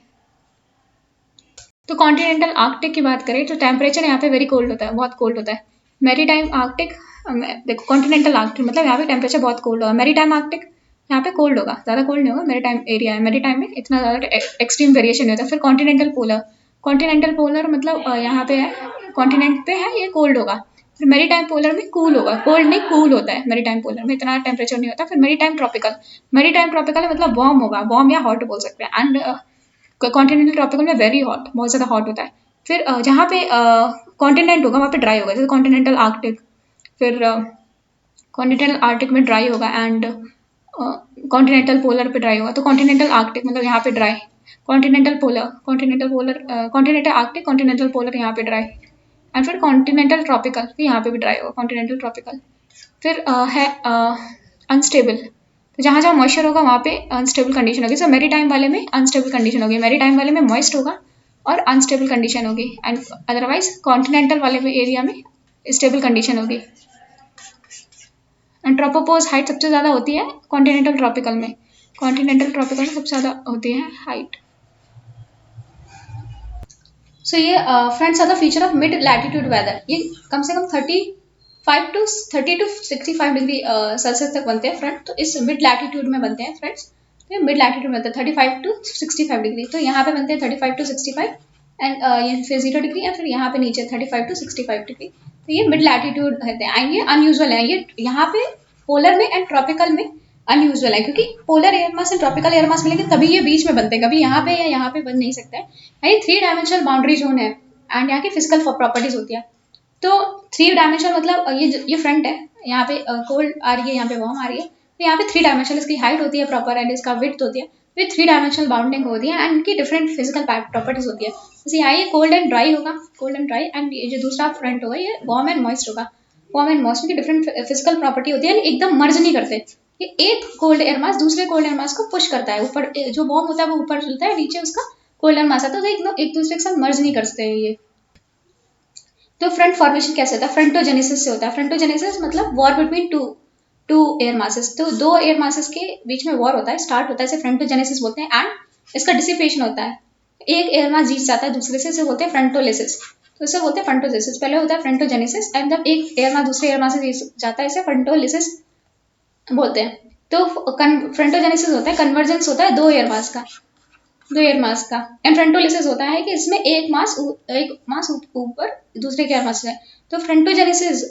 तो कॉन्टिनेंटल आर्कटिक की बात करें तो टेम्परेचर यहाँ पे वेरी कोल्ड होता है, बहुत कोल्ड होता है। मैरीटाइम आर्कटिक, देखो कॉन्टिनेंटल आर्कटिक मतलब यहाँ पे टेम्परेचर बहुत कोल्ड होगा, मैरीटाइम आर्कटिक यहाँ पे कोल्ड होगा, ज़्यादा कोल्ड नहीं होगा, मैरीटाइम एरिया है, मैरीटाइम में इतना ज़्यादा एक्सट्रीम वेरिएशन नहीं होता। फिर कॉन्टिनेंटल पोलर मतलब यहाँ पे है, कॉन्टिनेंट पे है, ये कोल्ड होगा। फिर मैरीटाइम पोलर में कूल होगा, कोल्ड नहीं कूल होता है, मैरीटाइम पोलर में इतना टेम्परेचर नहीं होता। फिर मैरीटाइम ट्रॉपिकल मतलब वार्म होगा, वार्म या हॉट बोल सकते हैं। एंड कॉन्टिनेंटल ट्रॉपिकल में वेरी हॉट, बहुत ज़्यादा हॉट होता है। फिर जहाँ पे कॉन्टिनेंट होगा वहाँ पे ड्राई होगा, जैसे कॉन्टिनेंटल आर्कटिक, फिर कॉन्टिनेंटल आर्कटिक में ड्राई होगा एंड कॉन्टिनेंटल पोलर पे ड्राई होगा। तो कॉन्टिनेंटल आर्कटिक मतलब यहाँ पे dry, continental Arctic, continental polar यहाँ पे ड्राई, एंड फिर कॉन्टिनेंटल ट्रॉपिकल यहाँ पे भी ड्राई होगा, कॉन्टिनेंटल ट्रॉपिकल। फिर है अनस्टेबल, तो जहाँ जहाँ मॉइस्चर होगा वहाँ पे अनस्टेबल कंडीशन होगी। सो मेरी टाइम वाले में अनस्टेबल कंडीशन होगी, मेरी टाइम वाले में मॉइस्ट होगा और अनस्टेबल कंडीशन होगी, एंड अदरवाइज कॉन्टिनेंटल वाले एरिया में स्टेबल कंडीशन होगी। एंड ट्रोपोपोज हाइट सबसे ज़्यादा होती है कॉन्टिनेंटल ट्रॉपिकल में, कॉन्टिनेंटल ट्रॉपिकल में सबसे ज़्यादा होती है हाइट। सो ये friends are the feature of mid latitude weather. ये कम से कम 30 टू 65 डिग्री सेल्सियस तक बनते हैं फ्रेंड। तो इस मिड लैटिट्यूड में बनते हैं फ्रेंड्स। तो मिड लैटिट्यूड में बनते हैं 35 टू 65 डिग्री। तो यहाँ पे बनते हैं 35 टू 65 एंड ये फिर 0 डिग्री, या फिर यहाँ पे नीचे 35 टू 65 डिग्री। तो ये मिड लैटिट्यूड रहते हैं, ये अनयूजुअल है। ये यहाँ पे पोलर में एंड ट्रॉपिकल में अनयूजुअल है, क्योंकि polar air mass and tropical air mass मिलेंगे तभी ये बीच में बनते हैं, कभी यहाँ पे या यहाँ पे बन नहीं सकता है। ये 3 डायमेंशनल बाउंड्री जोन है एंड यहाँ की फिजिकल प्रॉपर्टीज होती है। तो 3 डायमेंशनल मतलब ये फ्रंट है, यहाँ पे कोल्ड आ रही है, यहाँ पे वार्म आ रही है। तो यहाँ पे 3 डायमेंशनल इसकी हाइट होती है प्रॉपर एंड इसका विड्थ होती है। फिर 3 डायमेंशनल बाउंडिंग होती है एंड इनकी डिफरेंट फिजिकल प्रॉपर्टीज होती है। जैसे यहाँ ये कोल्ड एंड ड्राई होगा, कोल्ड एंड ड्राई, एंड ये जो दूसरा फ्रंट होगा ये वार्म एंड मॉइस्ट होगा। वार्म एंड मॉइस्ट की डिफरेंट फिजिकल प्रॉपर्टी होती है, एकदम मर्ज नहीं करते। ये एक कोल्ड एयर मास दूसरे कोल्ड एयर मास को पुश करता है ऊपर, जो वार्म होता है वो ऊपर चलता है, नीचे उसका कोल्ड एयर मास आता है, तो एक दूसरे के साथ मर्ज नहीं करते हैं ये। तो फ्रंट फॉर्मेशन कैसे होता है? फ्रंटोजेनेसिस से होता है। फ्रंटोजेनेसिस मतलब war between two air masses. तो 2 एयर मासेस के बीच में वॉर होता है, स्टार्ट होता है, इसे फ्रंटोजेनेसिस बोलते हैं। एंड इसका डिसिपेशन होता है, एक एयर मास जीत जाता है दूसरे से, इसे बोलते हैं फ्रंटोलिसिस। तो इसे बोलते हैं फ्रंटोजेनेसिस। पहले होता है फ्रंटोजेनेसिस एंड जब एक एयर मास दूसरे एयर मास से जीत जाता है इसे फ्रंटोलिसिस बोलते हैं। तो फ्रंटोजेनेसिस होता है कन्वर्जेंस होता है 2 एयर मास का, 2 एयर मास का। एंड फ्रंटोलिसिस होता है कि इसमें एक मास ऊपर दूसरे के एयर मास से। तो फ्रंटोजेनेसिस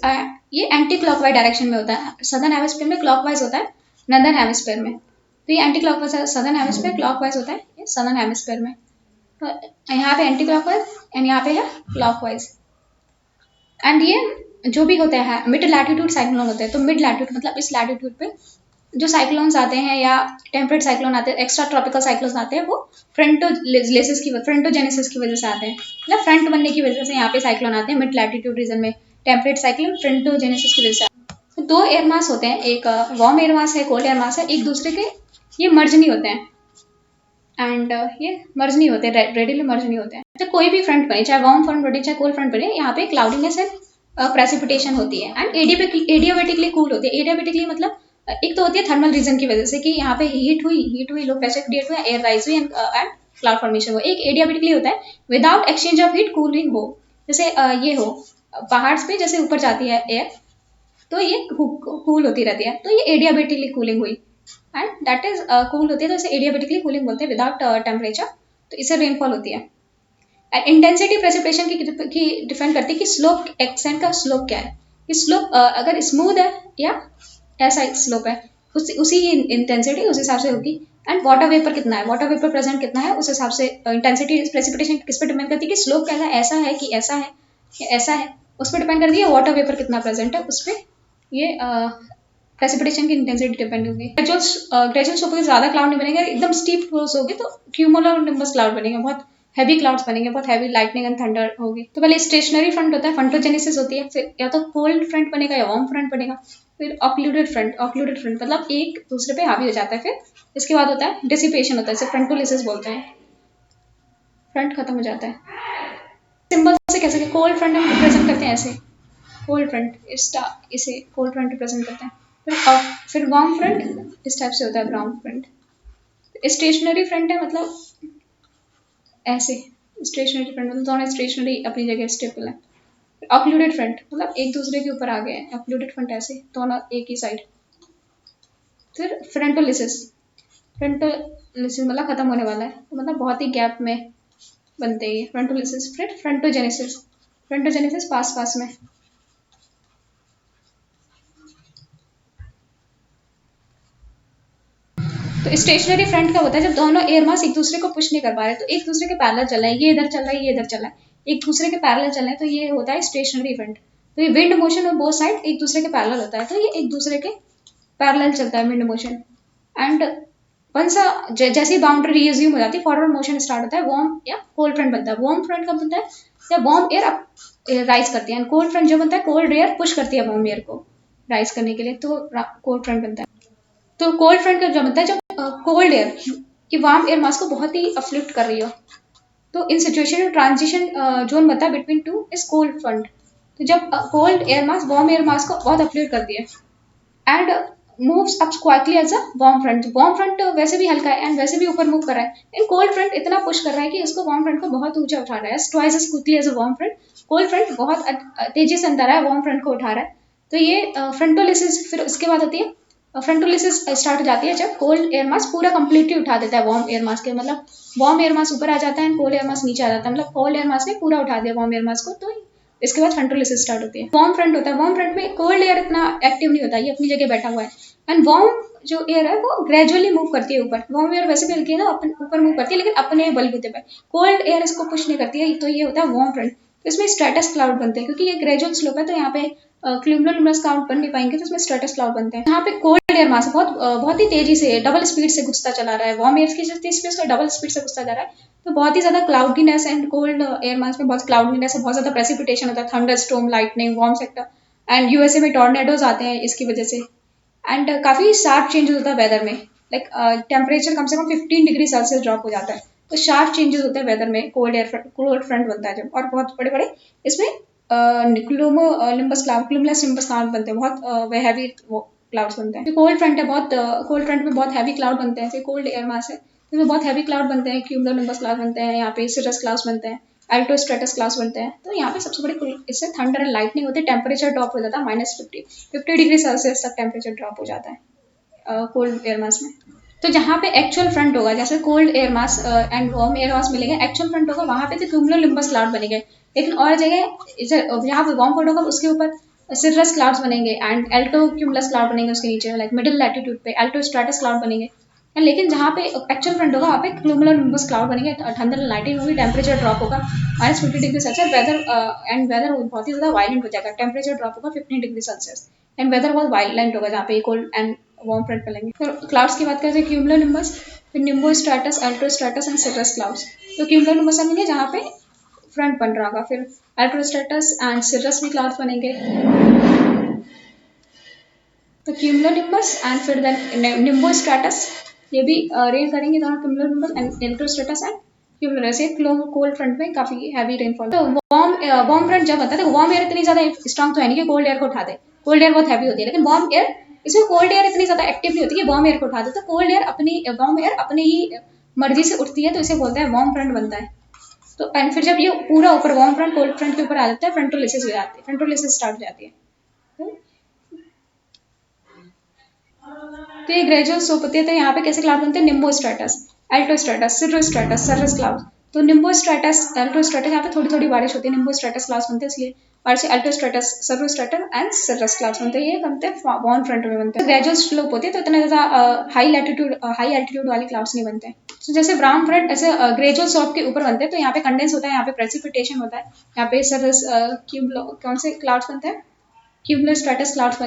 ये एंटी क्लॉकवाइज डायरेक्शन में होता है, सदर्न हेमिस्फीयर में क्लॉकवाइज होता है, नॉर्दर्न हेमिस्फीयर में। तो ये एंटी क्लॉकवाइज है सदर्न हेमिस्फीयर, क्लॉकवाइज होता है ये सदर्न हेमिस्फीयर में। तो यहाँ पे एंटी क्लॉकवाइज एंड यहाँ पे है क्लॉकवाइज। एंड ये जो भी होते हैं मिड लैटिट्यूड साइक्लोन होते हैं। तो मिड लैटिट्यूड मतलब इस लैटिट्यूड पे जो साइक्लोन्स आते हैं या टेम्परेट साइक्लोन आते हैं, एक्स्ट्रा ट्रॉपिकल साइक्लोन्स आते हैं, वो फ्रंटोजेनेसिस की वजह से आते हैं, मतलब फ्रंट बनने की वजह से यहाँ पे साइक्लोन आते हैं मिड लैटिट्यूड रीजन में। टेम्परेट साइक्लोन फ्रंटोजेनेसिस की वजह से। तो 2 एयर मास होते हैं, एक वार्म एयर मास है, कोल्ड एयर मास है, एक दूसरे के ये मर्ज नहीं होते हैं एंड ये मर्ज नहीं होते, रेडिली मर्ज नहीं होते हैं। तो कोई भी फ्रंट बने, चाहे वार्म फ्रंट बने चाहे कोल्ड फ्रंट बने, यहाँ पे क्लाउडीनेस एंड प्रेसिपिटेशन होती है एंड एडियाबेटिकली कूल होती है। एडियाबेटिकली मतलब एक तो होती है थर्मल रीजन की वजह से कि यहाँ पे हीट हुई लो प्रेशर क्रिएट हुआ, एयर राइज हुई एंड क्लाउड फॉर्मेशन हुआ। एक एडियाबेटिकली होता है without exchange of heat cooling हो, जैसे ये हो पहाड़ पे जैसे ऊपर जाती है एयर तो ये कूल होती रहती है, तो ये एडियाबेटिकली कूलिंग हुई एंड दैट इज कूल होती है, तो इसे एडियाबेटिकली कूलिंग बोलते हैं विदाउट टेम्परेचर। तो इससे रेनफॉल होती है। एंड इंटेंसिटी प्रेसिपिटेशन की डिपेंड करती है कि स्लोप एक्सेंट का स्लोप क्या है, कि स्लोप अगर स्मूथ है या ऐसा स्लोप है उसी इंटेंसिटी उस हिसाब से होगी। एंड वाटर वेपर कितना है, वाटर वेपर प्रेजेंट कितना है, उस हिसाब से इंटेंसिटी प्रेसिपिटेशन किस पे डिपेंड करती है कि स्लोप कैसा है, ऐसा है कि ऐसा है कि ऐसा है, उस पर डिपेंड करती है। वाटर वेपर कितना प्रेजेंट है उस पर ये प्रेसिपिटेशन की इंटेंसिटी डिपेंड होगी। ग्रेजुअल स्लोप पे ज़्यादा क्लाउड नहीं बनेंगे, एकदम स्टीप फ्लोस होगी तो क्यूमुलोनिम्बस क्लाउड बनेंगे, बहुत हैवी क्लाउड्स बनेंगे, बहुत हैवी लाइटनिंग एंड थंडर होगी। तो पहले स्टेशनरी फ्रंट होता है, फ्रंटोजेनेसिस होती है, फिर या तो कोल्ड फ्रंट बनेगा या वार्म फ्रंट बनेगा, फिर ऑक्लूडेड फ्रंट मतलब एक दूसरे पे हावी हो जाता है। फिर इसके बाद होता है डिसिपेशन होता है, इसे फ्रंटोलिसिस बोलते हैं, फ्रंट खत्म हो जाता है। सिंबल से कैसे कोल्ड फ्रंट हम रिप्रेजेंट करते हैं ऐसे, कोल्ड फ्रंट इसे कोल्ड फ्रंट रिप्रेजेंट करते हैं। फिर वार्म फ्रंट इस टाइप से होता है, वार्म फ्रंट। स्टेशनरी फ्रंट है मतलब ऐसे, स्टेशनरी फ्रंट मतलब दोनों स्टेशनरी अपनी जगह स्टेबल है। ऑक्लूडेड फ्रंट मतलब एक दूसरे के ऊपर आ गए हैं, ऑक्लूडेड फ्रंट ऐसे दोनों एक ही साइड। फिर फ्रंटोलिसिस मतलब खत्म होने वाला है, तो मतलब बहुत ही गैप में बनते हैं फ्रंटोलिसिस। फिर फ्रंटोजेनेसिस पास में। तो स्टेशनरी फ्रंट क्या होता है, जब दोनों एयर मास एक दूसरे को पुश नहीं कर पा रहे, तो एक दूसरे के पैरेलल चल रहा है, ये इधर चल रहा है, ये इधर चल रहा है, एक दूसरे के पैरेलल चल रहे हैं, तो ये होता है स्टेशनरी फ्रंट। तो ये विंड मोशन में बोथ साइड एक दूसरे के पैरेलल होता है, तो ये एक दूसरे के पैरेलल चलता है विंड मोशन। एंड वंस जैसी बाउंड्री रीअज्यूम हो जाती है, फॉरवर्ड मोशन स्टार्ट होता है, वार्म या कोल्ड फ्रंट बनता है। वार्म फ्रंट कब बनता है, जब वार्म एयर राइज करती है, कोल्ड फ्रंट जो बनता है कोल्ड एयर पुश करती है वार्म एयर को राइज करने के लिए, तो कोल्ड फ्रंट बनता है। तो कोल्ड फ्रंट का जो बनता है जब कोल्ड एयर की वार्म एयर मास को बहुत ही अफ्लिक्ट कर रही हो, तो इन सिचुएशन ट्रांजिशन जोन बनता है between two is cold front. तो जब cold air mass warm air mass को बहुत अफ्लिक्ट कर दिया and moves up quickly as a warm front. Warm front वैसे भी हल्का है एंड वैसे भी ऊपर मूव कर रहा है, इन कोल्ड फ्रंट इतना पुश कर रहा है कि उसको वार्म फ्रंट को बहुत ऊंचा उठा रहा है, twice as quickly as a warm front. Cold front बहुत तेजी से अंदर है, वार्म फ्रंट को उठा रहा है। तो ये फ्रंटोलिसिस फिर उसके बाद होती है, फ्रंटोलिसिस स्टार्ट हो जाती है जब कोल्ड एयर मास पूरा कंप्लीटली उठा देता है वार्म एयर मास के, मतलब वार्म एयर मास ऊपर आ जाता है एंड कोल्ड एयर मास नीचे आ जाता है, मतलब कोल्ड एयर मास ने पूरा उठा दिया वार्म एयर मास को। तो इसके बाद फ्रंटोलिसिस स्टार्ट होती है। वार्म फ्रंट होता है, वार्म फ्रंट में कोल्ड एयर इतना एक्टिव नहीं होता, ये अपनी जगह बैठा हुआ है एंड वार्म जो एयर है वो ग्रेजुअली मूव करती है ऊपर। वार्म एयर वैसे भी हल्की है ना, ऊपर मूव करती है लेकिन अपने बलबूते पर। कोल्ड एयर इसको पुश नहीं करती है, तो ये होता है वार्म फ्रंट। तो इसमें स्ट्रेटस क्लाउड बनते हैं, क्योंकि ये ग्रेजुअल स्लोप है तो यहाँ पे क्यूमुलोनिम्बस क्लाउड बन नहीं पाएंगे, तो इसमें स्ट्रेटस क्लाउड बनते हैं। यहाँ पे कोल्ड एयर मास बहुत ही तेजी से डबल स्पीड से घुसता चला रहा है, वार्म एयर की जितनी स्पीड से डबल स्पीड से घुसता जा रहा है। तो बहुत ही ज्यादा क्लाउडीनेस एंड कोल्ड एयर मास में बहुत क्लाउडीनेस है, बहुत ज्यादा प्रेसिपिटेशन होता है, thunder storm, lightning, warm sector and USA में टॉर्नेडोज आते हैं इसकी वजह से। एंड काफी शार्प चेंजेस होता है वेदर में, लाइक टेम्परेचर कम से कम 15 डिग्री सेल्सियस ड्रॉप हो जाता है। तो शार्प चेंजेस होते हैं वेदर में, कोल्ड फ्रंट बनता है जब, और बहुत बड़े बड़े इसमें क्लूमोलिम्बस क्लाउड, क्लूमुलस निम्बस क्लाउड बनते हैं, बहुत हैवी क्लाउड्स बनते हैं। कोल्ड फ्रंट है, बहुत कोल्ड फ्रंट में बहुत हैवी क्लाउड बनते हैं। फिर कोल्ड एयर मास है, इसमें बहुत हैवी क्लाउड बनते हैं, क्यूमुलोनिम्बस क्लाउड बनते हैं, यहाँ पे सर्रस क्लाउड्स बनते हैं, अल्टोस्ट्रेटस क्लाउड्स बनते हैं। तो यहाँ पे सबसे बड़ी इससे थंडर एंड लाइटनिंग होती है, टेम्परेचर ड्रॉप हो जाता है -50 डिग्री सेल्सियस तक टेम्परेचर ड्रॉप हो जाता है कोल्ड एयर मास में। तो जहाँ पे एक्चुअल फ्रंट होगा, जैसे cold air mass and warm air मास मिलेंगे, एक्चुअल फ्रंट होगा वहाँ पे तो क्यूमुलोनिम्बस क्लाउड बनेंगे। लेकिन और जगह जहाँ पे वार्म फ्रंट होगा उसके ऊपर सर्रस क्लाउड्स बनेंगे एंड एल्टो क्यूमुलस क्लाउड बनेंगे उसके नीचे, लाइक मिडिल लैटिट्यूड पे एल्टो स्ट्रेटस क्लाउड बनेंगे। लेकिन जहाँ पे एक्चुअल फ्रंट होगा वहाँ पे क्यूमुलोनिम्बस क्लाउड बनेंगे, ठंडर लाइटिंग होगी, टेम्परेचर ड्रॉप होगा -50 degree Celsius, weather and weather बहुत ही ज्यादा वायलेंट हो जाएगा, टेम्परेचर ड्रॉप होगा 15 डिग्री सेल्सियस एंड वेदर बहुत वायलेंट होगा जहाँ पे कोल्ड एंड वार्म फ्रंट मिलेंगे। फिर क्लाउड्स की बात करते हैं, क्यूमुलोनिम्बस, फिर निम्बो स्ट्रेटस, अल्ट्रो स्ट्रेटस एंड सर्रस क्लाउड्स। तो क्यूमुलोनिम्बस बनेंगे जहाँ पे फ्रंट बन रहा होगा, फिर अल्ट्रो स्ट्रेटस एंड सर्रस भी क्लाउड्स बनेंगे। तो क्यूमुलोनिम्बस एंड फिर देन निम्बो स्ट्रेटस, ये भी रेन करेंगे दोनों, cumulonimbus and altostratus and cumulus. Cold front में काफी हैवी रेनफॉल। तो वार्म फ्रंट जब बनता है तो वार्म एयर इतनी ज्यादा स्ट्रॉन्ग तो है नहीं कि कोल्ड एयर को उठा दे, कोल्ड एयर बहुत हैवी होती है, लेकिन वार्म एयर, इसमें कोल्ड एयर इतनी ज्यादा एक्टिव नहीं होती कि वार्म एयर को उठा दे। तो वार्म एयर अपनी ही मर्जी से उठती है, तो इसे बोलते हैं वार्म फ्रंट बनता है। तो एंड फिर जब ये पूरा ऊपर वार्म फ्रंट कोल्ड फ्रंट के ऊपर आ जाता है, फ्रंटोलिसिस हो जाती है, फ्रंटोलिसिस स्टार्ट हो जाती है। तो ये ग्रेजुअल सोप होती है। तो यहाँ पे कैसे क्लाउड बनते हैं, निम्बो स्ट्रेटस, एल्टो स्ट्रेटस, सर्रो स्ट्रेटस, सर्रस क्लाउड। तो निम्बो स्ट्रेटस, एल्टो स्ट्रेटस, यहाँ पे थोड़ी थोड़ी बारिश होती है, निम्बो स्ट्रेटस क्लाउड्स बनते हैं इसलिए, और से एल्टो स्ट्रेटस, सर्रो स्ट्रेटस एंड सर्रस क्लाउड्स बनते हैं। ये बनते हैं वार्म फ्रंट में बनते हैं। ग्रेजुअल स्लोप होती है, तो इतना ज्यादा हाई एल्टीट्यूड वाले क्लाउड्स नहीं बनते हैं। तो जैसे वार्म फ्रंट ऐसे ग्रेजुअल स्लोप के ऊपर बनते हैं, तो यहाँ पे कंडेंस होता है, यहाँ पे प्रेसिपिटेशन होता है, यहाँ पे सर्रस कौन से क्लाउड्स बनते हैं, क्यूमुलो स्ट्रेटस क्लाउड्स,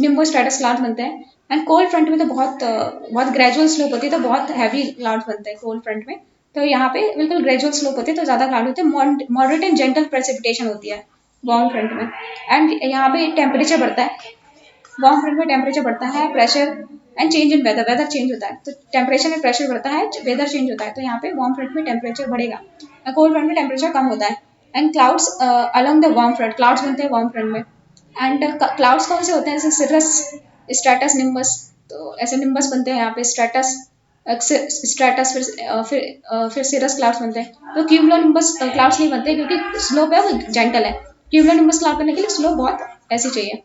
निम्बो स्ट्रेटस क्लाउड्स बनते हैं। एंड कोल्ड फ्रंट में तो बहुत ग्रेजुअल स्लोप होती है, तो बहुत हैवी क्लाउड्स बनते हैं कोल्ड फ्रंट में। तो यहाँ पे बिल्कुल ग्रेजुअल स्लोप होती है, तो ज्यादा क्लाउड होते हैं, मॉडरेट एंड जेंटल प्रेसिपिटेशन होती है वार्म फ्रंट में। एंड यहाँ पे टेम्परेचर बढ़ता है, वार्म फ्रंट में टेम्परेचर बढ़ता है, pressure and change in weather, weather change होता है, तो टेम्परेचर एंड प्रेशर बढ़ता है, वेदर चेंज होता है। तो यहाँ पे वार्म फ्रंट में टेम्परेचर बढ़ेगा, कोल्ड फ्रंट में टेम्परेचर कम होता है। And clouds along the warm front, clouds बनते हैं वार्म फ्रंट में। एंड क्लाउड्स कौन से होते हैं, जैसे सर्रस, स्ट्रेटस, निम्बस। तो ऐसे निम्बस बनते हैं यहाँ पे, स्ट्रेटस, स्ट्रेटस, फिर सर्रस क्लाउड्स बनते हैं। तो क्यूमुलोनिम्बस क्लाउड्स नहीं बनते क्योंकि स्लोप है वो जेंटल है, क्यूमुलोनिम्बस क्लाउड बनने के लिए स्लोप बहुत ऐसी चाहिए।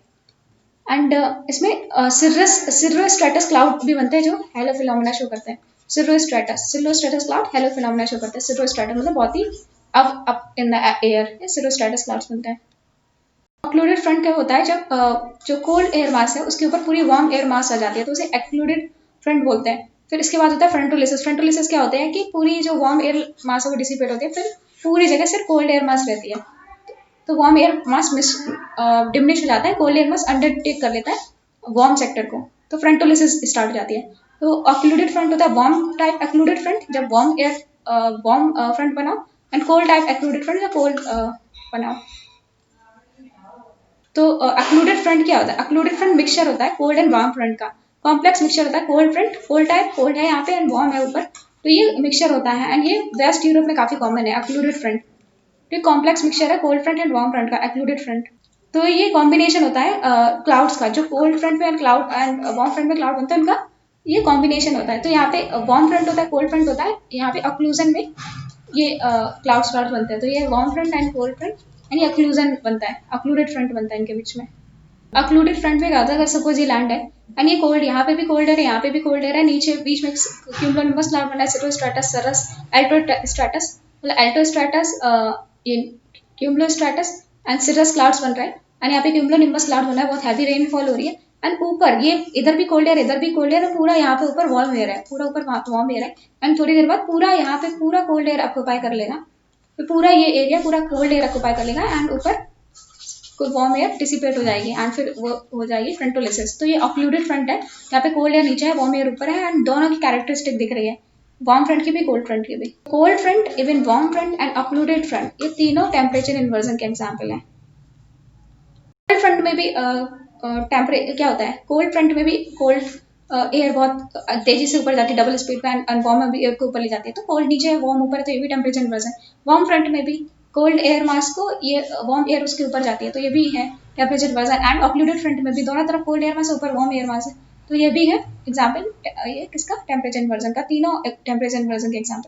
एंड इसमें सिर्रो स्ट्रेटस क्लाउड भी बनते हैं जो हेलो फिनोमेना शो करते हैं। Cirrostratus cloud halo phenomena show करते हैं। सिर्रो स्ट्रेटस मतलब बहुत ही up in the air, cirrostratus clouds बनते हैं। ऑक्लूडेड फ्रंट क्या होता है, जब जो कोल्ड एयर मास है उसके ऊपर पूरी वार्म एयर मास आ जाती है, तो उसे एक्लूडेड फ्रंट बोलते हैं। फिर इसके बाद होता है फ्रंटोलिसिस। फ्रंटोलिसिस क्या होता है कि पूरी जो वार्म एयर मास है वो डिसिपेट होती है, फिर पूरी जगह सिर्फ कोल्ड एयर मास रहती है। तो वार्म एयर मास डिमिनिश हो जाता है, कोल्ड एयर मास अंडरटेक कर लेता है वार्म सेक्टर को, तो फ्रंटोलिसिस स्टार्ट हो जाती है। तो ऑक्लूडेड फ्रंट होता है वार्म टाइप एक्लूडेड फ्रंट, जब वार्म फ्रंट बनाओ, एंड कोल्ड टाइप एक्लूडेड फ्रंट जब कोल्ड बनाओ। तो अक्लूडेड फ्रंट क्या होता है, अक्लूडेड फ्रंट मिक्सचर होता है कोल्ड एंड वार्म फ्रंट का। कॉम्प्लेक्स मिक्सचर होता है cold front, cold type, cold है यहाँ पे एंड वार्म है ऊपर, तो ये मिक्सचर होता है एंड ये वेस्ट यूरोप में काफी कॉमन है। अक्लूडेड फ्रंट, तो कॉम्प्लेक्स मिक्सचर है cold front end warm front का, अक्लूडेड फ्रंट। तो ये कॉम्बिनेशन होता है क्लाउड्स का, जो कोल्ड फ्रंट में क्लाउड एंड वार्म फ्रंट में क्लाउड बनता है, उनका ये कॉम्बिनेशन होता है। तो यहाँ पे वार्म फ्रंट होता है, कोल्ड फ्रंट होता है, यहाँ पे अक्लूजन में ये क्लाउड्स क्लाउड्स बनते हैं। तो ये warm front end cold front end ये अक्लूजन बनता है, अक्लूडेड फ्रंट बनता है इनके बीच में। अक्लूडेड फ्रंट में क्या होता है, अगर सपोज ये लैंड है एंड ये कोल्ड, यहाँ पे भी कोल्ड है, यहाँ पे भी कोल्ड है, नीचे बीच में क्यूमुलोनिम्बस क्लाउड बना है, सर्टोस्ट्रैटस, सरस, एल्टोस्ट्रैटस, मतलब एल्टोस्ट्रैटस, ये क्यूमुलोस्ट्रैटस एंड सर्रस क्लाउड्स बन रहा है एंड यहाँ पे क्यूमुलोनिम्बस क्लाउड बना है, बहुत हैवी रेनफॉल हो रही है एंड ऊपर ये इधर भी कोल्ड एयर, इधर भी कोल्ड एयर, पूरा यहाँ पे ऊपर वार्म एयर है, पूरा ऊपर वार्म एयर है एंड थोड़ी देर बाद पूरा यहाँ पे पूरा कोल्ड एयर ऑक्यूपाई कर लेगा, तो पूरा ये एरिया पूरा कोल्ड एयर ऑक्यूपाई कर लेगा एंड ऊपर कोई वार्म एयर डिसिपेट हो जाएगी एंड फिर वो हो जाएगी फ्रंटोलिसिस। तो ये ऑक्लूडेड फ्रंट है, यहाँ पे कोल्ड एयर नीचे है, वार्म एयर ऊपर है एंड दोनों की कैरेक्टरिस्टिक दिख रही है, वार्म फ्रंट की भी, कोल्ड फ्रंट की भी। Cold front, even warm front end occluded front, ये तीनों टेम्परेचर इन्वर्जन के एग्जाम्पल है। कोल्ड फ्रंट में भी क्या होता है, कोल्ड फ्रंट में भी कोल्ड एयर बहुत तेजी से ऊपर जाती है, डबल स्पीड पे एंड वार्म एयर को ऊपर ले जाती है, तो कोल्ड नीचे है, वार्म ऊपर है, तो ये भी टेम्परेचर इन्वर्जन। वार्म फ्रंट में भी कोल्ड एयर मास को ये वार्म एयर उसके ऊपर जाती है, तो ये भी है temperature inversion and occluded front में भी दोनों तरफ कोल्ड एयर मास ऊपर वार्म एयर मास है, तो ये भी है एग्जाम्पल, ये किसका, टेम्परेचर इन्वर्जन का, तीनों टेम्परेचर इन्वर्जन के एग्जाम्पल है।